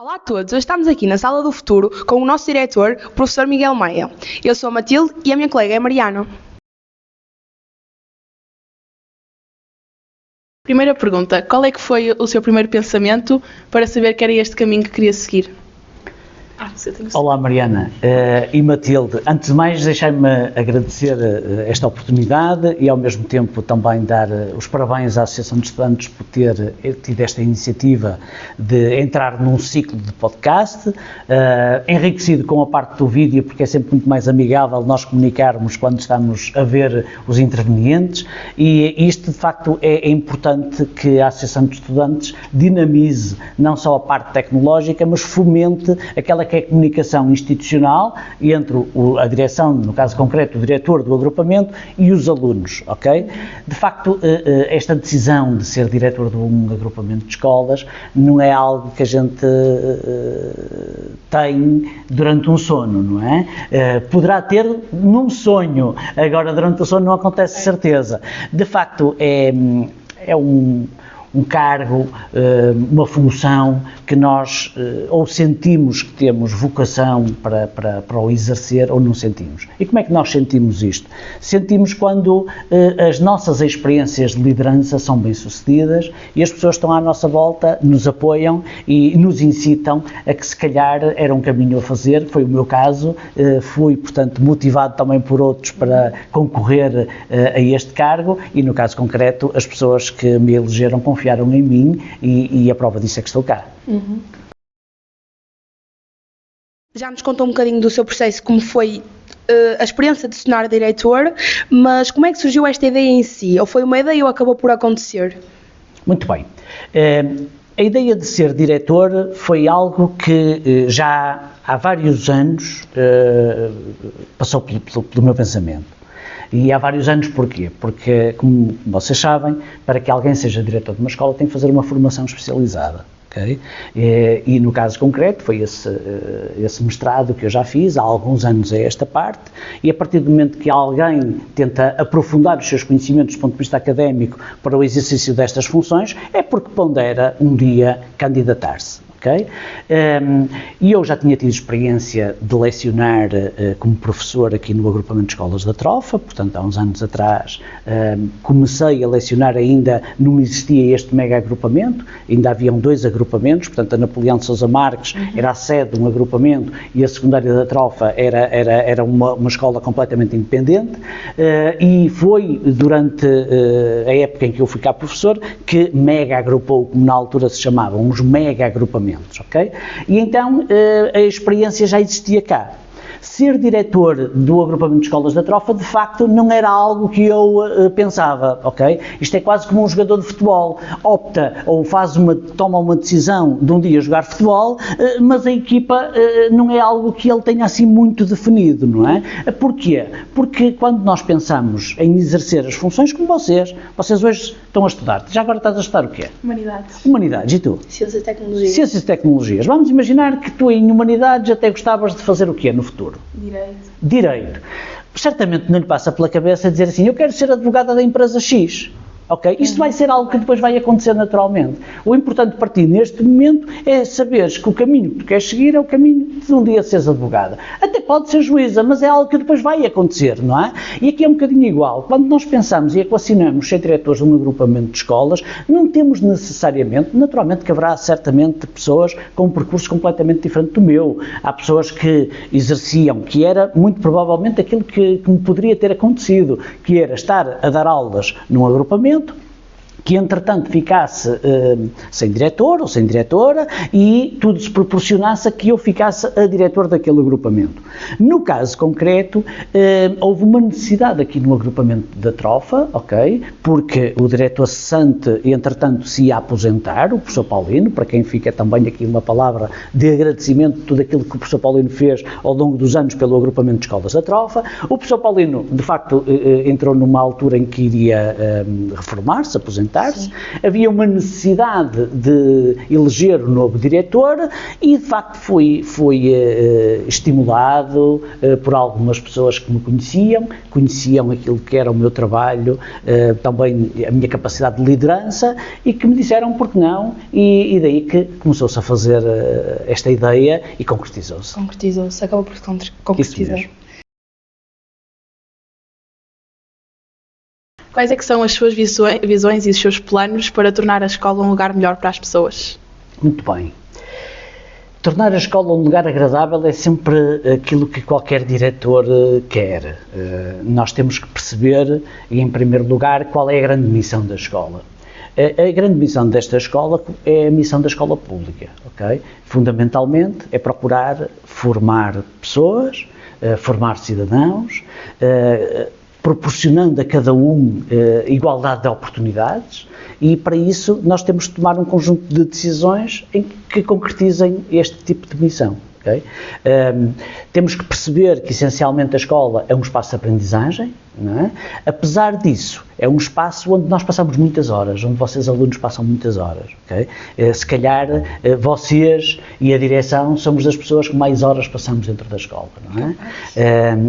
Olá a todos, hoje estamos aqui na Sala do Futuro com o nosso diretor, o professor Miguel Maia. Eu sou a Matilde e a minha colega é a Mariana. Primeira pergunta, qual é que foi o seu primeiro pensamento para saber que era este caminho que queria seguir? Olá Mariana e Matilde, antes de mais deixai-me agradecer esta oportunidade e ao mesmo tempo também dar os parabéns à Associação de Estudantes por ter tido esta iniciativa de entrar num ciclo de podcast, enriquecido com a parte do vídeo, porque é sempre muito mais amigável nós comunicarmos quando estamos a ver os intervenientes, e isto de facto é importante que a Associação de Estudantes dinamize não só a parte tecnológica, mas fomente aquela que é a comunicação institucional entre a direção, no caso concreto, o diretor do agrupamento e os alunos, ok? De facto, esta decisão de ser diretor de um agrupamento de escolas não é algo que a gente tem durante um sono, não é? Poderá ter num sonho, agora durante o sono não acontece de certeza. De facto, é um cargo, uma função que nós ou sentimos que temos vocação para o exercer ou não sentimos. E como é que nós sentimos isto? Sentimos quando as nossas experiências de liderança são bem-sucedidas e as pessoas que estão à nossa volta nos apoiam e nos incitam a que se calhar era um caminho a fazer, foi o meu caso, fui portanto motivado também por outros para concorrer a este cargo e no caso concreto as pessoas que me elegeram confiaram em mim e a prova disso é que estou cá. Uhum. Já nos contou um bocadinho do seu processo, como foi a experiência de se tornar diretor, mas como é que surgiu esta ideia em si? Ou foi uma ideia ou acabou por acontecer? Muito bem. A ideia de ser diretor foi algo que já há vários anos passou pelo meu pensamento. E há vários anos porquê? Porque, como vocês sabem, para que alguém seja diretor de uma escola tem que fazer uma formação especializada. Okay? E no caso concreto foi esse mestrado que eu já fiz há alguns anos a esta parte, e a partir do momento que alguém tenta aprofundar os seus conhecimentos do ponto de vista académico para o exercício destas funções, é porque pondera um dia candidatar-se. Okay? E eu já tinha tido experiência de lecionar como professor aqui no agrupamento de escolas da Trofa, portanto há uns anos atrás comecei a lecionar, ainda não existia este mega agrupamento, ainda haviam 2 agrupamentos, portanto a Napoleão de Sousa Marques era a sede de um agrupamento e a secundária da Trofa era uma escola completamente independente, e foi durante a época em que eu fui cá professor que mega agrupou, como na altura se chamavam, uns mega agrupamentos. Okay? E então a experiência já existia cá. Ser diretor do agrupamento de escolas da Trofa, de facto, não era algo que eu pensava, ok? Isto é quase como um jogador de futebol, opta ou toma uma decisão de um dia jogar futebol, mas a equipa não é algo que ele tenha assim muito definido, não é? Porquê? Porque quando nós pensamos em exercer as funções como vocês hoje estão a estudar, já agora estás a estudar o quê? Humanidades. Humanidades, e tu? Ciências e Tecnologias. Ciências e Tecnologias. Vamos imaginar que tu em Humanidades até gostavas de fazer o quê no futuro? Direito. Certamente não lhe passa pela cabeça dizer assim, eu quero ser advogada da empresa X. Ok? Isto vai ser algo que depois vai acontecer naturalmente. O importante para ti neste momento é saberes que o caminho que tu queres seguir é o caminho de um dia seres advogada. Até pode ser juíza, mas é algo que depois vai acontecer, não é? E aqui é um bocadinho igual. Quando nós pensamos e equacionamos ser diretores de um agrupamento de escolas, não temos necessariamente, naturalmente que haverá certamente pessoas com um percurso completamente diferente do meu. Há pessoas que exerciam, que era muito provavelmente aquilo que me poderia ter acontecido, que era estar a dar aulas num agrupamento, que entretanto ficasse sem diretor ou sem diretora e tudo se proporcionasse a que eu ficasse a diretor daquele agrupamento. No caso concreto, houve uma necessidade aqui no agrupamento da Trofa, ok? Porque o diretor cessante, entretanto, se ia aposentar, o professor Paulino, para quem fica também aqui uma palavra de agradecimento de tudo aquilo que o professor Paulino fez ao longo dos anos pelo agrupamento de escolas da Trofa. O professor Paulino, de facto, entrou numa altura em que iria reformar-se, aposentar, implementar-se, havia uma necessidade de eleger o novo diretor e, de facto, fui estimulado por algumas pessoas que me conheciam aquilo que era o meu trabalho, também a minha capacidade de liderança, e que me disseram por que não, e daí que começou-se a fazer esta ideia e concretizou-se. Concretizou-se, acabou por se concretizar. Quais é que são as suas visões e os seus planos para tornar a escola um lugar melhor para as pessoas? Muito bem. Tornar a escola um lugar agradável é sempre aquilo que qualquer diretor quer. Nós temos que perceber, em primeiro lugar, qual é a grande missão da escola. A grande missão desta escola é a missão da escola pública, ok? Fundamentalmente é procurar formar pessoas, formar cidadãos, proporcionando a cada um igualdade de oportunidades, e para isso nós temos de tomar um conjunto de decisões em que concretizem este tipo de missão. Okay? Temos que perceber que essencialmente a escola é um espaço de aprendizagem, não é? Apesar disso, é um espaço onde nós passamos muitas horas, onde vocês alunos passam muitas horas. Okay? Se calhar vocês e a direção somos das pessoas que mais horas passamos dentro da escola, não é?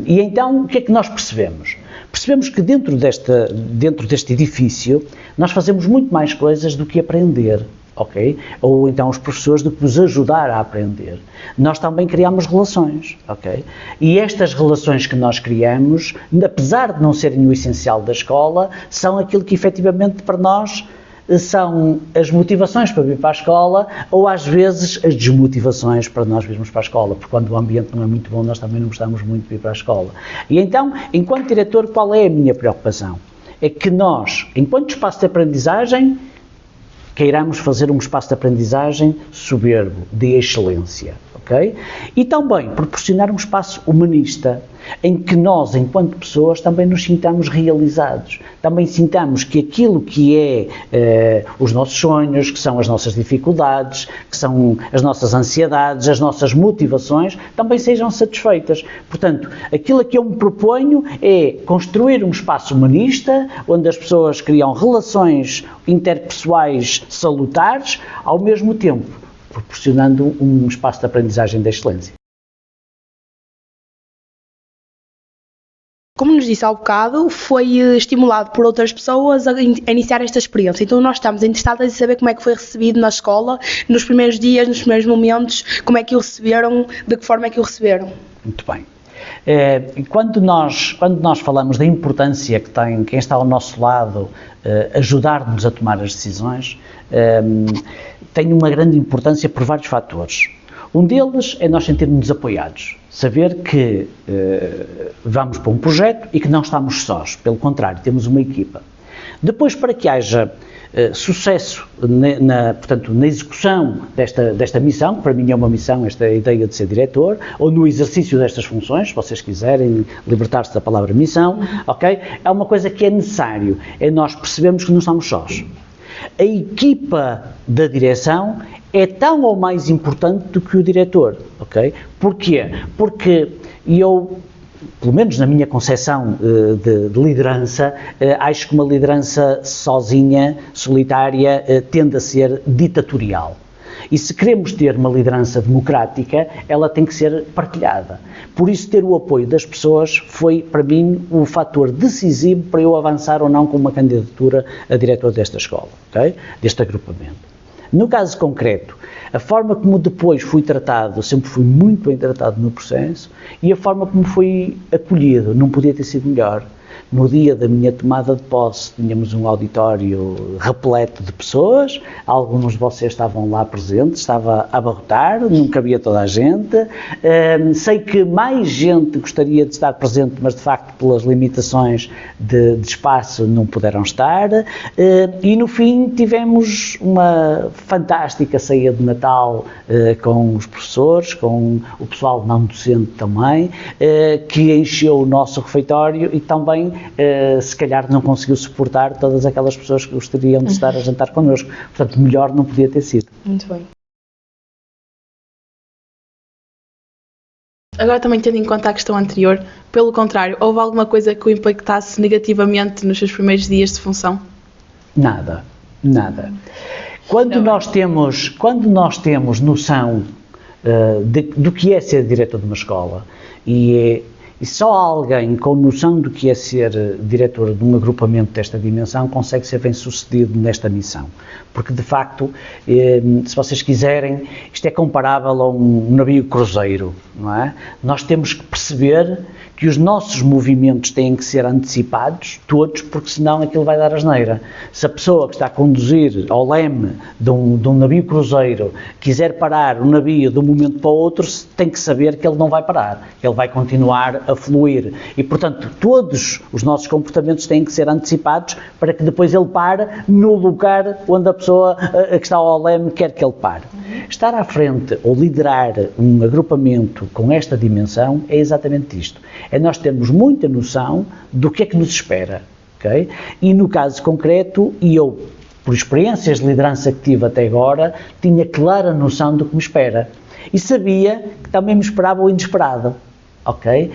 E então o que é que nós percebemos? Percebemos que dentro deste edifício nós fazemos muito mais coisas do que aprender. Ok? Ou então os professores de nos ajudar a aprender. Nós também criamos relações, ok? E estas relações que nós criamos, apesar de não serem o essencial da escola, são aquilo que efetivamente para nós são as motivações para vir para a escola, ou às vezes as desmotivações para nós virmos para a escola, porque quando o ambiente não é muito bom, nós também não gostamos muito de vir para a escola. E então, enquanto diretor, qual é a minha preocupação? É que nós, enquanto espaço de aprendizagem, queiramos fazer um espaço de aprendizagem soberbo, de excelência, ok? E também proporcionar um espaço humanista, em que nós, enquanto pessoas, também nos sintamos realizados, também sintamos que aquilo que é os nossos sonhos, que são as nossas dificuldades, que são as nossas ansiedades, as nossas motivações, também sejam satisfeitas. Portanto, aquilo a que eu me proponho é construir um espaço humanista, onde as pessoas criam relações interpessoais salutares, ao mesmo tempo proporcionando um espaço de aprendizagem de excelência. Como nos disse há bocado, foi estimulado por outras pessoas a iniciar esta experiência. Então nós estamos interessados em saber como é que foi recebido na escola, nos primeiros dias, nos primeiros momentos, como é que o receberam, de que forma é que o receberam. Muito bem. Quando nós falamos da importância que tem quem está ao nosso lado ajudar-nos a tomar as decisões, tem uma grande importância por vários fatores. Um deles é nós sentirmos apoiados, saber que vamos para um projeto e que não estamos sós, pelo contrário, temos uma equipa. Depois, para que haja sucesso na execução desta missão, que para mim é uma missão, esta ideia de ser diretor, ou no exercício destas funções, se vocês quiserem libertar-se da palavra missão, ok? É uma coisa que é necessário, é nós percebermos que não somos sós. A equipa da direção é tão ou mais importante do que o diretor, ok? Porquê? Porque eu, pelo menos na minha concepção de liderança, acho que uma liderança sozinha, solitária, tende a ser ditatorial. E se queremos ter uma liderança democrática, ela tem que ser partilhada. Por isso, ter o apoio das pessoas foi, para mim, o fator decisivo para eu avançar ou não com uma candidatura a diretor desta escola, okay? Deste agrupamento. No caso concreto, a forma como depois fui tratado, sempre fui muito bem tratado no processo, e a forma como fui acolhido, não podia ter sido melhor. No dia da minha tomada de posse, tínhamos um auditório repleto de pessoas, alguns de vocês estavam lá presentes, estava a abarrotar, não cabia toda a gente. Sei que mais gente gostaria de estar presente, mas de facto pelas limitações de espaço não puderam estar. E no fim tivemos uma fantástica ceia de Natal com os professores, com o pessoal não docente também, que encheu o nosso refeitório e também se calhar não conseguiu suportar todas aquelas pessoas que gostariam de estar a jantar connosco. Portanto, melhor não podia ter sido. Muito bem. Agora, também tendo em conta a questão anterior, pelo contrário, houve alguma coisa que o impactasse negativamente nos seus primeiros dias de função? Nada. Nada. Quando nós temos noção do que é ser diretor de uma escola, e só alguém com noção do que é ser diretor de um agrupamento desta dimensão consegue ser bem-sucedido nesta missão. Porque, de facto, se vocês quiserem, isto é comparável a um navio cruzeiro, não é? Nós temos que perceber que os nossos movimentos têm que ser antecipados, todos, porque senão aquilo vai dar asneira. Se a pessoa que está a conduzir ao leme de um navio cruzeiro quiser parar o navio de um momento para o outro, tem que saber que ele não vai parar, que ele vai continuar a fluir. E, portanto, todos os nossos comportamentos têm que ser antecipados para que depois ele pare no lugar onde a pessoa que está ao leme quer que ele pare. Estar à frente ou liderar um agrupamento com esta dimensão é exatamente isto. É nós termos muita noção do que é que nos espera, ok? E no caso concreto, e eu, por experiências de liderança que tive até agora, tinha clara noção do que me espera. E sabia que também me esperava o inesperado, ok?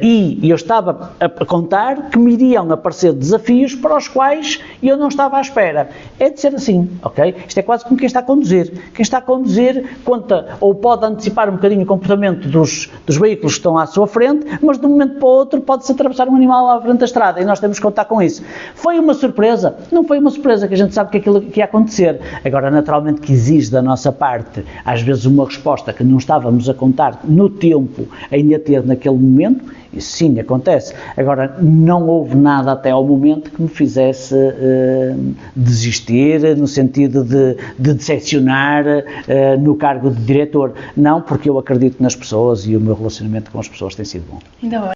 E eu estava a contar que me iriam aparecer desafios para os quais eu não estava à espera. É de ser assim, ok? Isto é quase como quem está a conduzir. Quem está a conduzir conta, ou pode antecipar um bocadinho o comportamento dos veículos que estão à sua frente, mas de um momento para o outro pode-se atravessar um animal à frente da estrada e nós temos que contar com isso. Foi uma surpresa? Não foi uma surpresa, que a gente sabe que aquilo que ia acontecer. Agora, naturalmente que exige da nossa parte, às vezes, uma resposta que não estávamos a contar no tempo em a ter naquele momento, isso sim acontece. Agora, não houve nada até ao momento que me fizesse desistir, no sentido de decepcionar no cargo de diretor. Não, porque eu acredito nas pessoas e o meu relacionamento com as pessoas tem sido bom. Ainda bem.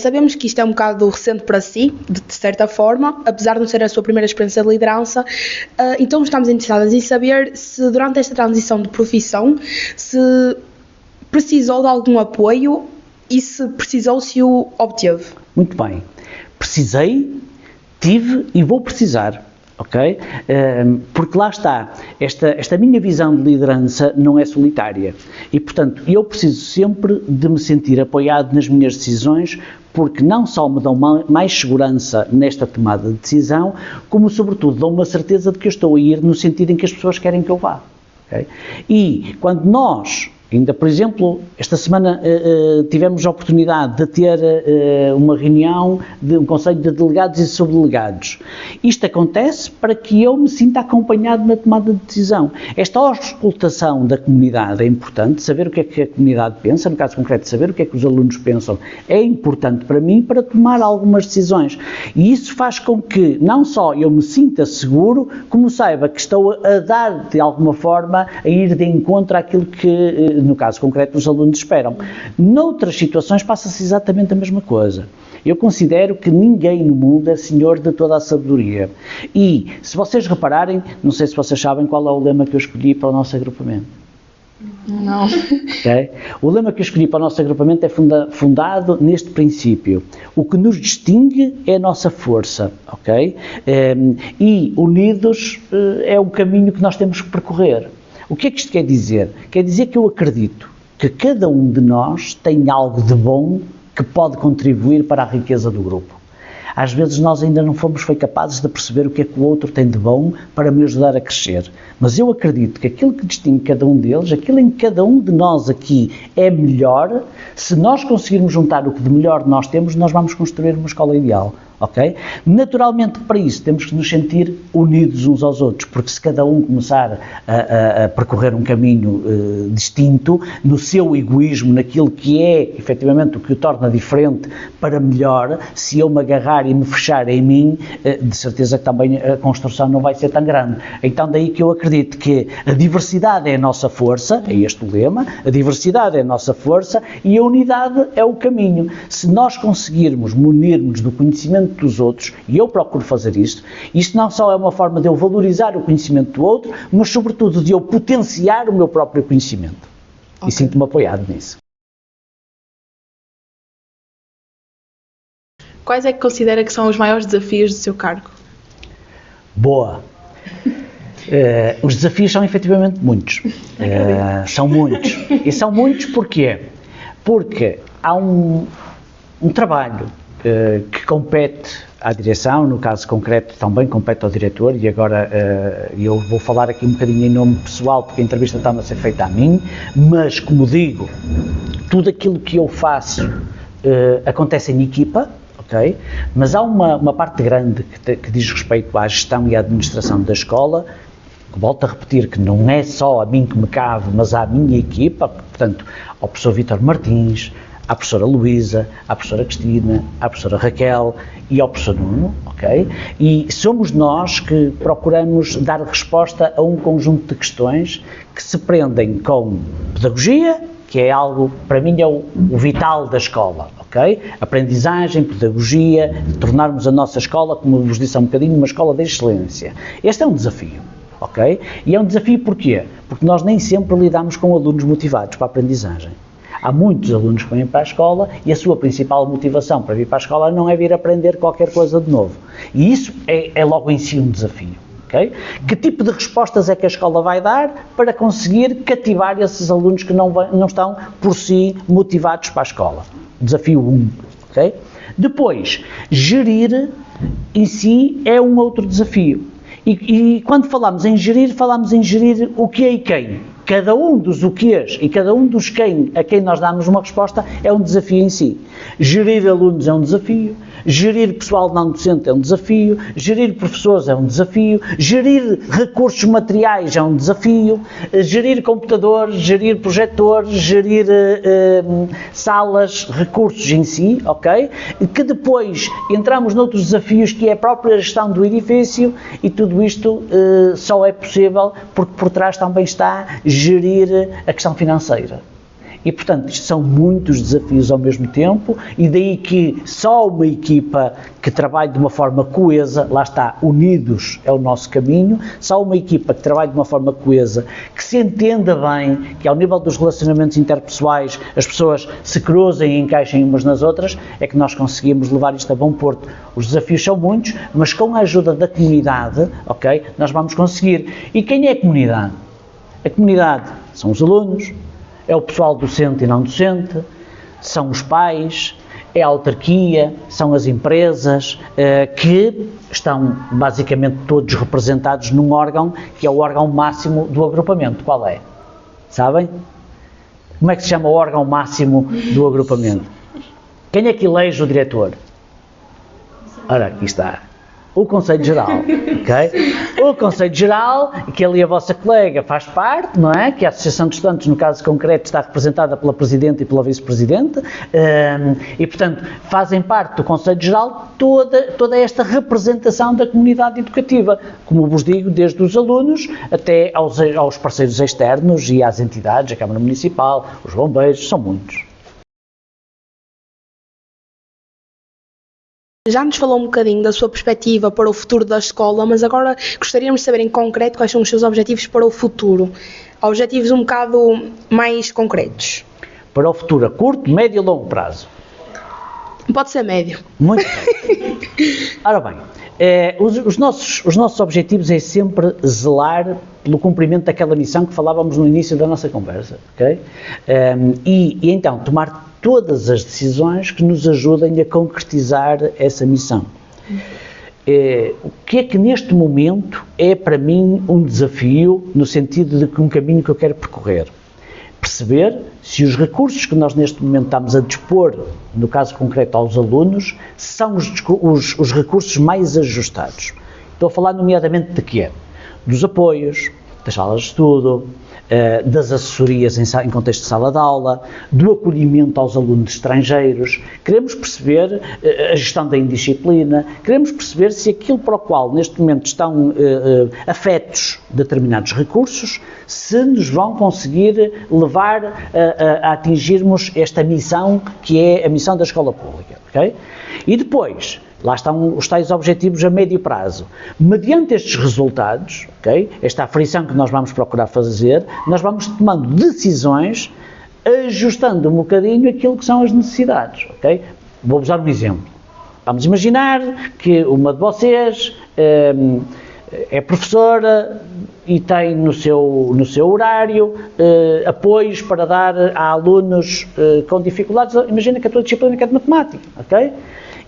Sabemos que isto é um bocado recente para si, de certa forma, apesar de não ser a sua primeira experiência de liderança, então estamos interessadas em saber se durante esta transição de profissão, se precisou de algum apoio e se precisou, se o obteve. Muito bem. Precisei, tive e vou precisar. Ok? Porque lá está, esta minha visão de liderança não é solitária e, portanto, eu preciso sempre de me sentir apoiado nas minhas decisões, porque não só me dão mais segurança nesta tomada de decisão, como, sobretudo, dão uma certeza de que eu estou a ir no sentido em que as pessoas querem que eu vá. Okay? E quando nós, ainda, por exemplo, esta semana tivemos a oportunidade de ter uma reunião de um conselho de delegados e subdelegados. Isto acontece para que eu me sinta acompanhado na tomada de decisão. Esta auscultação da comunidade é importante, saber o que é que a comunidade pensa, no caso concreto, saber o que é que os alunos pensam, é importante para mim para tomar algumas decisões. E isso faz com que não só eu me sinta seguro, como saiba que estou a dar, de alguma forma, a ir de encontro àquilo que, no caso concreto, os alunos esperam. Noutras situações passa-se exatamente a mesma coisa. Eu considero que ninguém no mundo é senhor de toda a sabedoria. E, se vocês repararem, não sei se vocês sabem qual é o lema que eu escolhi para o nosso agrupamento. Não. Okay? O lema que eu escolhi para o nosso agrupamento é fundado neste princípio. O que nos distingue é a nossa força, ok? E unidos é o caminho que nós temos que percorrer. O que é que isto quer dizer? Quer dizer que eu acredito que cada um de nós tem algo de bom que pode contribuir para a riqueza do grupo. Às vezes nós ainda não fomos capazes de perceber o que é que o outro tem de bom para me ajudar a crescer. Mas eu acredito que aquilo que distingue cada um deles, aquilo em que cada um de nós aqui é melhor, se nós conseguirmos juntar o que de melhor nós temos, nós vamos construir uma escola ideal. Okay? Naturalmente, para isso, temos que nos sentir unidos uns aos outros, porque se cada um começar a percorrer um caminho distinto, no seu egoísmo, naquilo que é, efetivamente, o que o torna diferente para melhor, se eu me agarrar e me fechar em mim, de certeza que também a construção não vai ser tão grande. Então, daí que eu acredito que a diversidade é a nossa força, é este o lema, a diversidade é a nossa força e a unidade é o caminho. Se nós conseguirmos munir-nos do conhecimento dos outros, e eu procuro fazer isto não só é uma forma de eu valorizar o conhecimento do outro, mas sobretudo de eu potenciar o meu próprio conhecimento. Okay. E sinto-me apoiado nisso. Quais é que considera que são os maiores desafios do seu cargo? Boa! Os desafios são efetivamente muitos. São muitos. E são muitos porquê? Porque há um trabalho que compete à direção, no caso concreto também compete ao diretor, e agora eu vou falar aqui um bocadinho em nome pessoal, porque a entrevista está a ser feita a mim, mas como digo, tudo aquilo que eu faço acontece em equipa, ok? Mas há uma parte grande que diz respeito à gestão e à administração da escola. Volto a repetir que não é só a mim que me cabe, mas à minha equipa, portanto, ao professor Vítor Martins, à professora Luísa, à professora Cristina, à professora Raquel e ao professor Nuno, ok? E somos nós que procuramos dar resposta a um conjunto de questões que se prendem com pedagogia, que é algo, para mim, é o vital da escola, ok? Aprendizagem, pedagogia, tornarmos a nossa escola, como vos disse há um bocadinho, uma escola de excelência. Este é um desafio, ok? E é um desafio porquê? Porque nós nem sempre lidamos com alunos motivados para a aprendizagem. Há muitos alunos que vêm para a escola e a sua principal motivação para vir para a escola não é vir aprender qualquer coisa de novo. E isso é logo em si um desafio. Okay? Que tipo de respostas é que a escola vai dar para conseguir cativar esses alunos que não estão por si motivados para a escola? Desafio 1. Okay? Depois, gerir em si é um outro desafio. E quando falamos em gerir o que e quem. Cada um dos o quês e cada um dos quem a quem nós damos uma resposta é um desafio em si. Gerir alunos é um desafio, gerir pessoal não docente é um desafio, gerir professores é um desafio, gerir recursos materiais é um desafio, gerir computadores, gerir projetores, gerir salas, recursos em si, ok? Que depois entramos noutros desafios que é a própria gestão do edifício, e tudo isto só é possível porque por trás também está gerir a questão financeira. E, portanto, isto são muitos desafios ao mesmo tempo, e daí que só uma equipa que trabalhe de uma forma coesa, lá está, unidos é o nosso caminho, só uma equipa que trabalhe de uma forma coesa, que se entenda bem, que ao nível dos relacionamentos interpessoais as pessoas se cruzem e encaixem umas nas outras, é que nós conseguimos levar isto a bom porto. Os desafios são muitos, mas com a ajuda da comunidade, ok, nós vamos conseguir. E quem é a comunidade? A comunidade são os alunos, é o pessoal docente e não docente, são os pais, é a autarquia, são as empresas, que estão basicamente todos representados num órgão que é o órgão máximo do agrupamento. Qual é? Sabem? Como é que se chama o órgão máximo do agrupamento? Quem é que elege o diretor? Ora, aqui está. O Conselho Geral, ok? O Conselho Geral, que ali a vossa colega faz parte, não é? Que a Associação de Estudantes, no caso concreto, está representada pela Presidente e pela Vice-Presidente, e, portanto, fazem parte do Conselho Geral toda esta representação da comunidade educativa, como vos digo, desde os alunos até aos parceiros externos e às entidades, a Câmara Municipal, os bombeiros, são muitos. Já nos falou um bocadinho da sua perspectiva para o futuro da escola, mas agora gostaríamos de saber em concreto quais são os seus objetivos para o futuro. Objetivos um bocado mais concretos. Para o futuro, a curto, médio e longo prazo? Pode ser médio. Muito bem. Ora bem, os nossos objetivos é sempre zelar pelo cumprimento daquela missão que falávamos no início da nossa conversa, ok? E então, tomar todas as decisões que nos ajudem a concretizar essa missão. O que é que neste momento é para mim um desafio, no sentido de que um caminho que eu quero percorrer? Perceber se os recursos que nós neste momento estamos a dispor, no caso concreto aos alunos, são os recursos mais ajustados. Estou a falar nomeadamente de quê? Dos apoios, das salas de estudo, das assessorias em contexto de sala de aula, do acolhimento aos alunos estrangeiros. Queremos perceber a gestão da indisciplina, queremos perceber se aquilo para o qual neste momento estão afetos determinados recursos, se nos vão conseguir levar a atingirmos esta missão que é a missão da escola pública, ok? E depois, lá estão os tais objetivos a médio prazo. Mediante estes resultados, okay, esta aferição que nós vamos procurar fazer, nós vamos tomando decisões, ajustando um bocadinho aquilo que são as necessidades. Okay? Vou-vos dar um exemplo. Vamos imaginar que uma de vocês é professora e tem no seu horário apoios para dar a alunos com dificuldades. Imagina que a tua disciplina é de matemática, ok?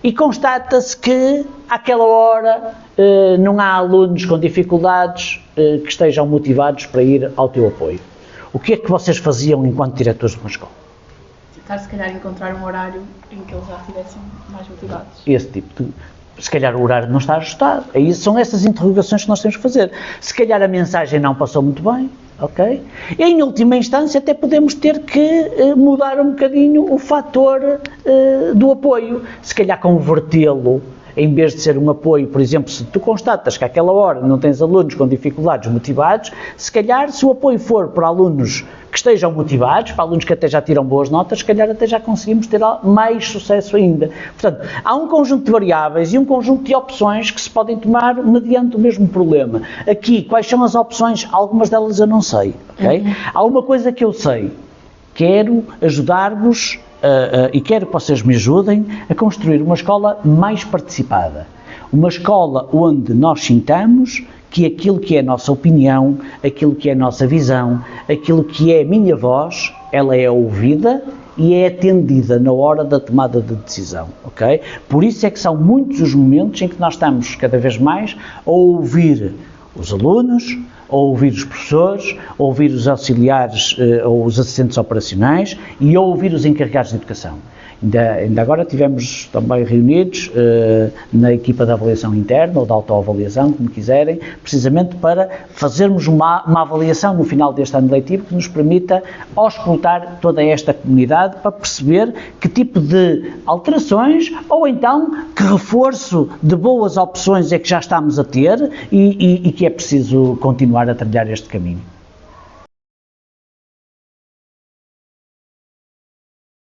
e constata-se que, àquela hora, não há alunos com dificuldades que estejam motivados para ir ao teu apoio. O que é que vocês faziam enquanto diretores de uma escola? Tentar, se calhar, encontrar um horário em que eles já estivessem mais motivados. Esse tipo de... Se calhar o horário não está ajustado. Aí são essas interrogações que nós temos que fazer. Se calhar a mensagem não passou muito bem, ok? E em última instância até podemos ter que mudar um bocadinho o fator do apoio. Se calhar convertê-lo, em vez de ser um apoio, por exemplo, se tu constatas que àquela hora não tens alunos com dificuldades motivados, se calhar se o apoio for para alunos que estejam motivados, para alunos que até já tiram boas notas, se calhar até já conseguimos ter mais sucesso ainda. Portanto, há um conjunto de variáveis e um conjunto de opções que se podem tomar mediante o mesmo problema. Aqui, quais são as opções? Algumas delas eu não sei, ok? Há uma coisa que eu sei. Quero ajudar-vos e quero que vocês me ajudem a construir uma escola mais participada. Uma escola onde nós sintamos que aquilo que é a nossa opinião, aquilo que é a nossa visão, aquilo que é a minha voz, ela é ouvida e é atendida na hora da tomada de decisão, ok? Por isso é que são muitos os momentos em que nós estamos cada vez mais a ouvir os alunos, a ouvir os professores, a ouvir os auxiliares ou os assistentes operacionais e a ouvir os encarregados de educação. Ainda agora estivemos também reunidos na equipa de avaliação interna ou de autoavaliação, como quiserem, precisamente para fazermos uma avaliação no final deste ano letivo que nos permita auscultar toda esta comunidade para perceber que tipo de alterações ou então que reforço de boas opções é que já estamos a ter e que é preciso continuar a trilhar este caminho.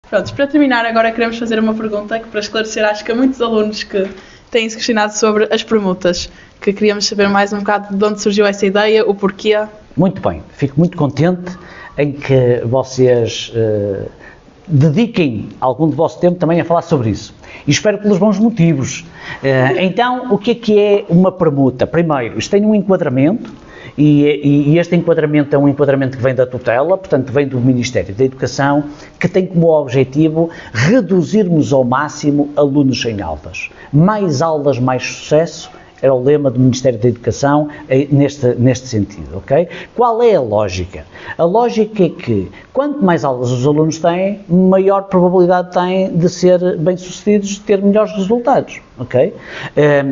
Pronto, para terminar, agora queremos fazer uma pergunta que, para esclarecer, acho que há muitos alunos que têm-se questionado sobre as permutas, que queríamos saber mais um bocado de onde surgiu essa ideia, o porquê. Muito bem, fico muito contente em que vocês dediquem algum do vosso tempo também a falar sobre isso. E espero pelos bons motivos. Então, o que é uma permuta? Primeiro, isto tem um enquadramento. E este enquadramento é um enquadramento que vem da tutela, portanto vem do Ministério da Educação, que tem como objetivo reduzirmos ao máximo alunos sem aulas. Mais aulas, mais sucesso, era o lema do Ministério da Educação neste sentido, ok? Qual é a lógica? A lógica é que quanto mais aulas os alunos têm, maior probabilidade têm de ser bem-sucedidos, de ter melhores resultados, ok?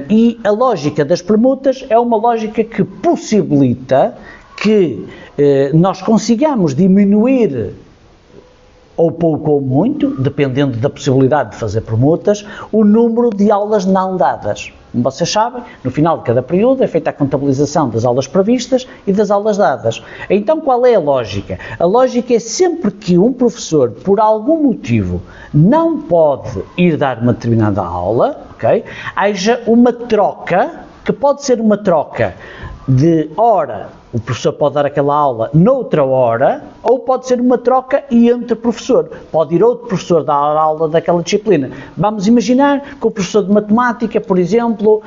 E a lógica das permutas é uma lógica que possibilita que nós consigamos diminuir ou pouco ou muito, dependendo da possibilidade de fazer permutas, o número de aulas não dadas. Como vocês sabem, no final de cada período é feita a contabilização das aulas previstas e das aulas dadas. Então, qual é a lógica? A lógica é sempre que um professor, por algum motivo, não pode ir dar uma determinada aula, ok? Haja uma troca, que pode ser uma troca de hora. O professor pode dar aquela aula noutra hora, ou pode ser uma troca entre professor. Pode ir outro professor dar a aula daquela disciplina. Vamos imaginar que o professor de matemática, por exemplo,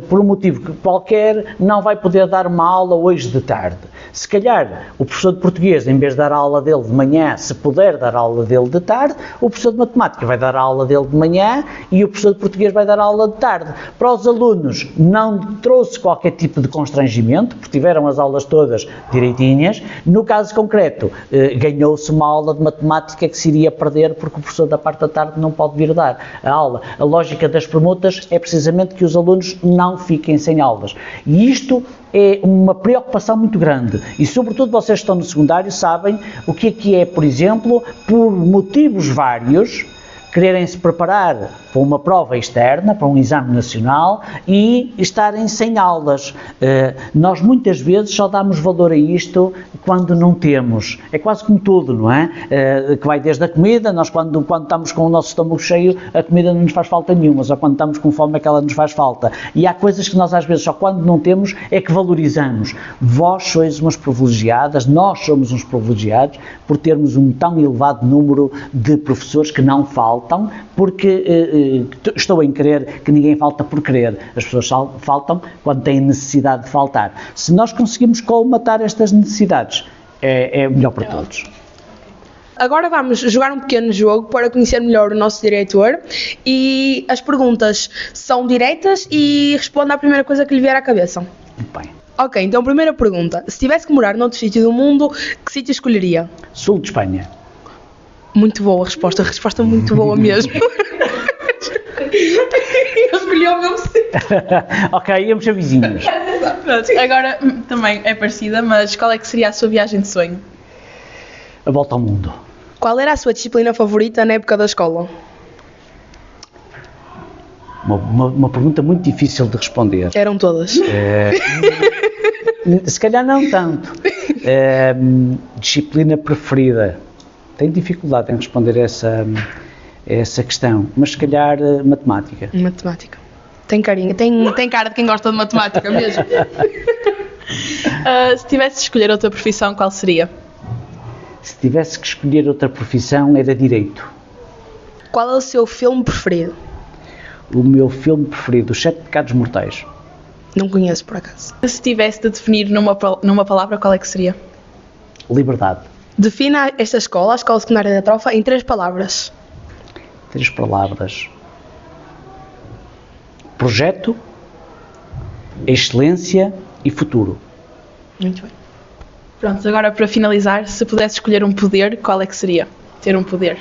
por um motivo qualquer, não vai poder dar uma aula hoje de tarde. Se calhar, o professor de português, em vez de dar a aula dele de manhã, se puder dar a aula dele de tarde, o professor de matemática vai dar a aula dele de manhã e o professor de português vai dar a aula de tarde. Para os alunos, não trouxe qualquer tipo de constrangimento, porque tiveram as aulas todas direitinhas. No caso concreto, ganhou-se uma aula de matemática que se iria perder porque o professor da parte da tarde não pode vir dar a aula. A lógica das permutas é precisamente que os alunos não fiquem sem aulas. E isto é uma preocupação muito grande. E, sobretudo, vocês que estão no secundário sabem o que é, por exemplo, por motivos vários, quererem se preparar para uma prova externa, para um exame nacional e estarem sem aulas. Nós muitas vezes só damos valor a isto quando não temos. É quase como tudo, não é? Que vai desde a comida, nós quando estamos com o nosso estômago cheio, a comida não nos faz falta nenhuma, só quando estamos com fome é que ela nos faz falta. E há coisas que nós às vezes só quando não temos é que valorizamos. Vós sois umas privilegiadas, nós somos uns privilegiados por termos um tão elevado número de professores que não faltam, porque estou em crer que ninguém falta por querer. As pessoas faltam quando têm necessidade de faltar. Se nós conseguimos colmatar estas necessidades, é melhor para todos. Agora vamos jogar um pequeno jogo para conhecer melhor o nosso diretor e as perguntas são diretas e responda à primeira coisa que lhe vier à cabeça. Muito bem. Ok, então primeira pergunta. Se tivesse que morar noutro sítio do mundo, que sítio escolheria? Sul de Espanha. Muito boa resposta muito boa mesmo. Eu escolhi o meu sítio. Ok, íamos a vizinhos. Pronto, agora também é parecida, mas qual é que seria a sua viagem de sonho? A volta ao mundo. Qual era a sua disciplina favorita na época da escola? Uma pergunta muito difícil de responder. Eram todas. Se calhar não tanto. Disciplina preferida. Tenho dificuldade em responder essa questão, mas se calhar matemática. Matemática. Tem carinha, tem cara de quem gosta de matemática mesmo. Se tivesse de escolher outra profissão, qual seria? Se tivesse que escolher outra profissão, era direito. Qual é o seu filme preferido? O meu filme preferido, Os 7 Pecados Mortais. Não conheço, por acaso. Se tivesse de definir numa palavra, qual é que seria? Liberdade. Defina esta escola, a Escola Secundária da Trofa, em 3 palavras. 3 palavras. Projeto, excelência e futuro. Muito bem. Pronto, agora para finalizar, se pudesse escolher um poder, qual é que seria? Ter um poder.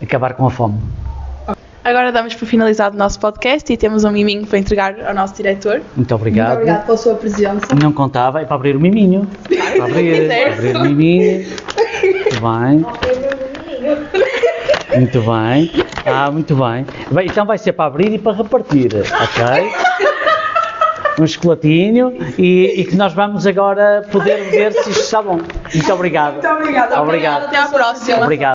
Acabar com a fome. Agora damos por finalizado o nosso podcast e temos um miminho para entregar ao nosso diretor. Muito obrigado. Muito obrigado pela sua presença. Não contava, é para abrir o miminho. Para abrir o miminho. Muito bem. Muito bem. Muito bem. Bem, então vai ser para abrir e para repartir, ok? Um chocolatinho e que nós vamos agora poder ver se isto está bom. Muito obrigado. Muito obrigada. Obrigado. Até à próxima. Obrigado.